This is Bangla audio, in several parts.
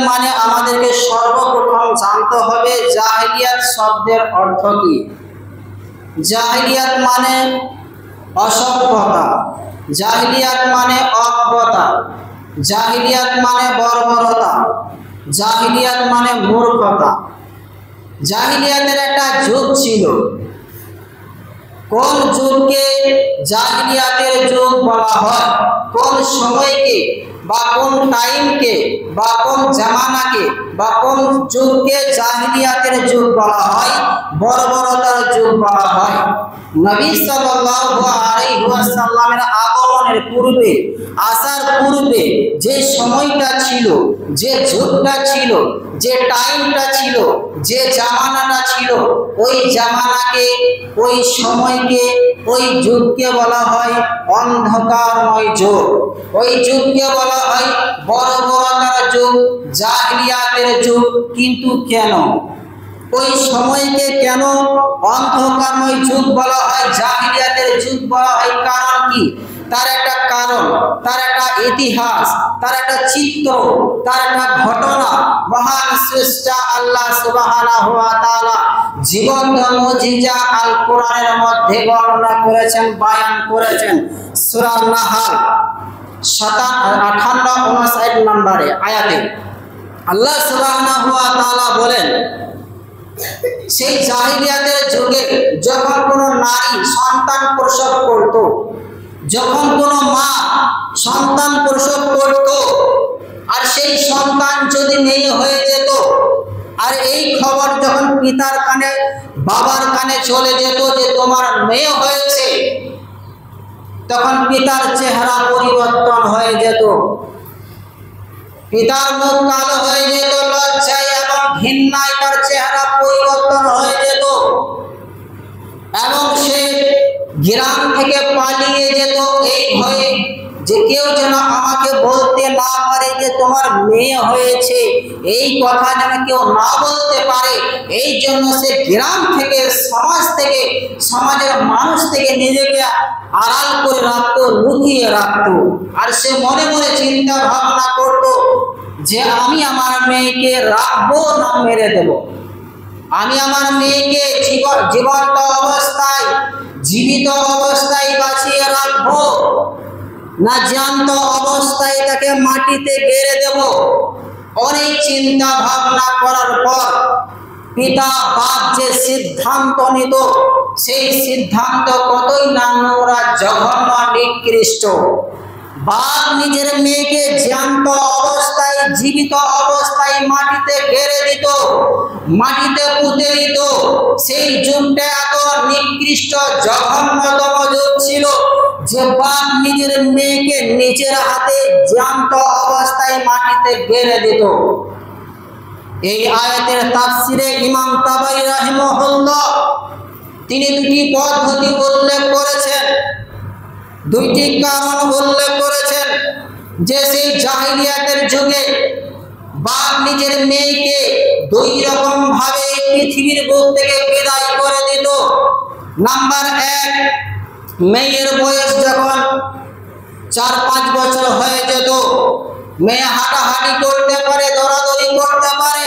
মানে আমাদেরকে সর্বপ্রথম জানতে হবে জাহিলিয়াত শব্দের অর্থ কি। জাহিলিয়াত মানে অসভ্যতা, জাহিলিয়াত মানে অজ্ঞতা, জাহিলিয়াত মানে বর্বরতা, জাহিলিয়াত মানে মূর্খতা। জাহিলিয়াতের একটা যুগ ছিল। কোন যুগকে জাহিলিয়াতের যুগ বলা হয়? কোন সময়কে বা কোন টাইমকে বা কোন জামানাকে বা কোন যুগকে জাহিলিয়াতের যুগ বলা হয়? বর্বরতার যুগ বলা হয়। নবী সাল্লাল্লাহু আলাইহি ওয়াসাল্লামের আগমনের পূর্বে, আসার পূর্বে যে সময়টা ছিল, যে যুগটা ছিল, যে টাইমটা ছিল, যে জামানাটা ছিল, ওই জামানাকে, ওই সময়কে, ওই যুগকে বলা হয় অন্ধকারময় যুগ। ওই যুগকে বলা হয় বর্বরতার যুগ, জাহিলিয়াতের যুগ। কিন্তু কেন ওই সময়কে কেন অন্ধকারময় যুগ বলা হয়, জাহিলিয়াতের যুগ বলা হয়? কারণ কি? তার একটা কারণ, তার একটা ইতিহাস, তার একটা চিত্র, তার একটা ঘটনা মহান স্রষ্টা আল্লাহ সুবহানাহু ওয়া তাআলা জীবন্ত মুজিজা আল কোরআনের মধ্যে বর্ণনা করেছেন, বয়ান করেছেন। সূরা নাহাল 58-59 নম্বরে আয়াতে আল্লাহ সুবহানাহু ওয়া তাআলা বলেন, সেই জাহিলিয়াতের যুগে যখন কোনো নারী সন্তান প্রসব করত, যখন কোনো মা সন্তান প্রসব করত, আর সেই সন্তান যদি মেয়ে হয়ে যেত, আর এই খবর যখন পিতার কানে, বাবার কানে চলে যেত যে তোমার মেয়ে হয়েছে, তখন পিতার চেহারা পরিবর্তন হয়ে যেত। পিতার মুখ কালো হয়ে যেত, লজ্জায় এবং ঘৃণায় তার চেহারা পরিবর্তন হয়ে যেত, এবং সে গ্রাম থেকে পালিয়ে যেত এই ভয়ে যে কেউ যেন আমাকে বলতে না পারে যে তোমার মেয়ে হয়েছে, এই কথা যেন কেউ না বলতে পারে। এই জন্য সে গ্রাম থেকে, সমাজ থেকে, সমাজের মানুষ থেকে নিজেকে আড়াল করে রাখত, লুকিয়ে রাখত। আর সে মনে মনে চিন্তা ভাবনা করত যে আমি আমার মেয়েকে রাখবো না মেরে দেব, আমি আমার মেয়েকে জীবন্ত অবস্থায়, জীবিত অবস্থায় বাঁচিয়ে রাখবো, না জ্যান্ত অবস্থায় তাকে মাটিতে গেড়ে দেব। অনেক চিন্তা ভাবনা করার পর পিতা বাপ যে সিদ্ধান্ত নিত, সেই সিদ্ধান্ত কতই না নোংরা, জঘন্য, নিকৃষ্ট। বাপ নিজের মেয়েকে জ্যান্ত অবস্থায়, জীবিত অবস্থায় মাটিতে গেড়ে দিত, মাটিতে পুঁতে দিত। সেই যুগটা এত নিকৃষ্ট, জঘন্যতম যুগ ছিল যে বাপ নিজের মেয়েকে নিজের হাতে জ্যান্ত অবস্থায় মাটিতে গেড়ে দিত। এই আয়াতের তাফসিরে ইমাম তাবারি রাহিমাহুল্লাহ তিনি দুটি পদ্ধতি উল্লেখ করেছেন, দুইটি কারণ উল্লেখ করেছেন যে সেই জাহিলিয়াতের যুগে বাপ নিজের মেয়েকে দুই রকম ভাবে পৃথিবীর বুক থেকে বিদায় করে দিত। নাম্বার 1, মেয়ের বয়স যখন 4-5 বছর হয়ে যেত, মেয়ে হাঁটাহাঁটি করতে পারে, দৌড়াদৌড়ি করতে পারে,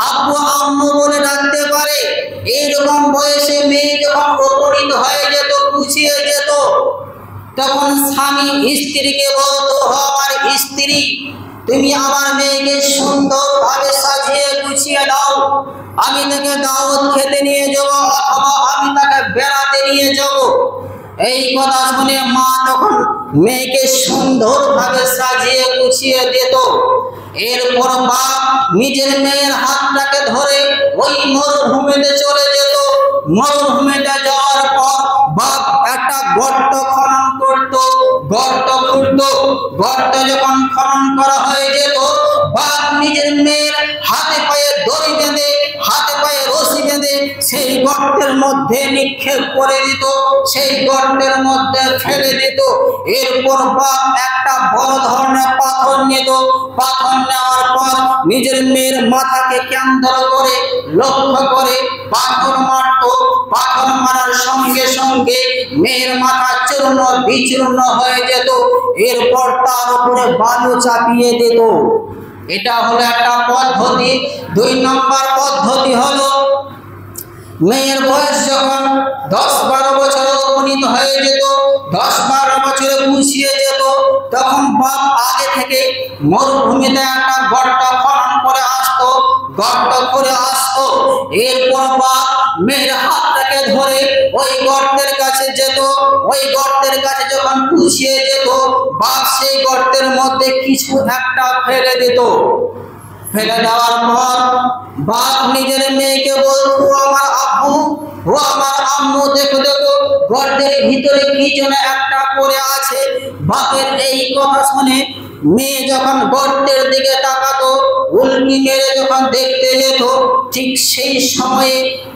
আব্বু আম্মু বলে ডাকতে পারে, এইরকম বয়সে মেয়ে যখন উপনীত হয়ে যেত, গুছিয়ে যেত, তখন স্বামী স্ত্রীকে বলতো, আমার স্ত্রী তুমি আমার মেয়েকে সুন্দরভাবে সাজিয়ে গুছিয়ে দাও, আমি তাকে দাওয়াত খেতে নিয়ে যাব অথবা আমি তাকে বেড়াতে নিয়ে যাব। এই কথা শুনে মা তখন মেয়েকে সুন্দরভাবে সাজিয়ে গুছিয়ে দিত। এরপর বাপ নিজের মেয়ের হাতটাকে ধরে ওই মরুভূমিতে চলে যেত। মরুভূমিতে যাওয়ার পর বাপ একটা গর্ত খনন করত, গর্ত খুঁড়ত। গর্ত যখন খনন করা হয়ে যেত, বাপ নিজের মেয়ের হাতে পায়ে দড়ি বেঁধে, হাতে পায়ে রশি বেঁধে সেই গর্তের মধ্যে নিক্ষেপ করে দিত, সেই গর্তের মধ্যে ফেলে দিত। এরপর বাপ একটা বড় ধরনের পাথর নিত। পাথর নেওয়ার পর নিজের মেয়ের মাথাকে কেন্দ্র করে, লক্ষ্য করে পাথর মারত। পাথর মারার সঙ্গে সঙ্গে মেয়ের মাথা চূর্ণ বিচূর্ণ হয়ে যেত। এরপর তার উপরে বালু চাপিয়ে দিত। এটা হলো একটা পদ্ধতি। 2 নম্বর পদ্ধতি হলো মেয়ের বয়স যখন 10-12 বছরে উপনীত হয়ে যেত, 10-12 বছরে পুষিয়ে যেত, তখন বাপ আগে থেকে মরুভূমিতে একটা গর্ত খনন করে আসতো, গর্ত করে আসতো। এরপর বাপ মেয়ের হাতটাকে ধরে ওই গর্তের কাছে যেত। ওই গর্তের কাছে যখন পুষিয়ে যেত, বাপ সেই গর্তের মধ্যে কিছু একটা ফেলে দিত। ফেলে দেওয়ার পর বাপ নিজের মেয়েকে বলতো, আমার আব্বু ও আমার আম্মু, দেখো দেখো গর্তের ভিতরে কি যেন একটা পড়ে আছে। বাপের এই কথা শুনে মেয়ে যখন গর্তের দিকে তাকাতো, উল্কি মেরে যখন দেখতে যেত, ঠিক সেই সময়ে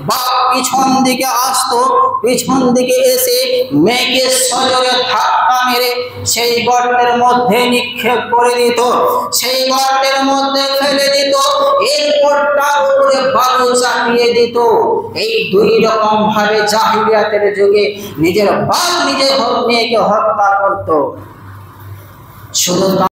বাপ পিছন দিকে আসতো। পিছন দিকে এসে মেয়েকে সজোরে ধাক্কা মেরে সেই গর্তের মধ্যে নিক্ষেপ করে দিত, সেই গর্তের মধ্যে ফেলে দিত। এরপর তার উপরে বালু চাপিয়ে দিত। এই 2 রকম ভাবে জাহিলিয়াতের যুগে নিজের বাপ নিজের মেয়েকে হত্যা করত। শুধু